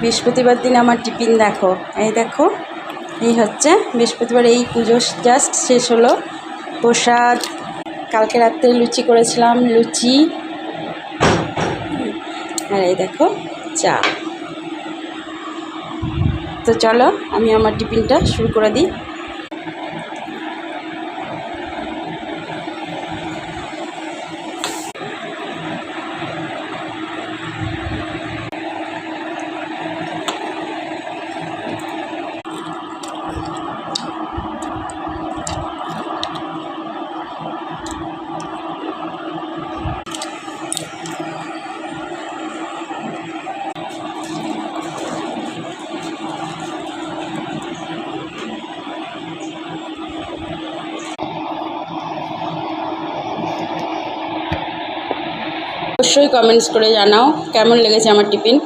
বৃহস্পতিবার দিন আমার টিফিন দেখো, এই দেখো, এই হচ্ছে বৃহস্পতিবার, এই পুজো জাস্ট শেষ হলো। প্রসাদ, কালকে রাত্রে লুচি করেছিলাম, লুচি, আর এই দেখো চা। তো চলো আমি আমার টিফিনটা শুরু করে দিই। অবশ্যই কমেন্টস করে জানাও কেমন লেগেছে আমার টিফিন।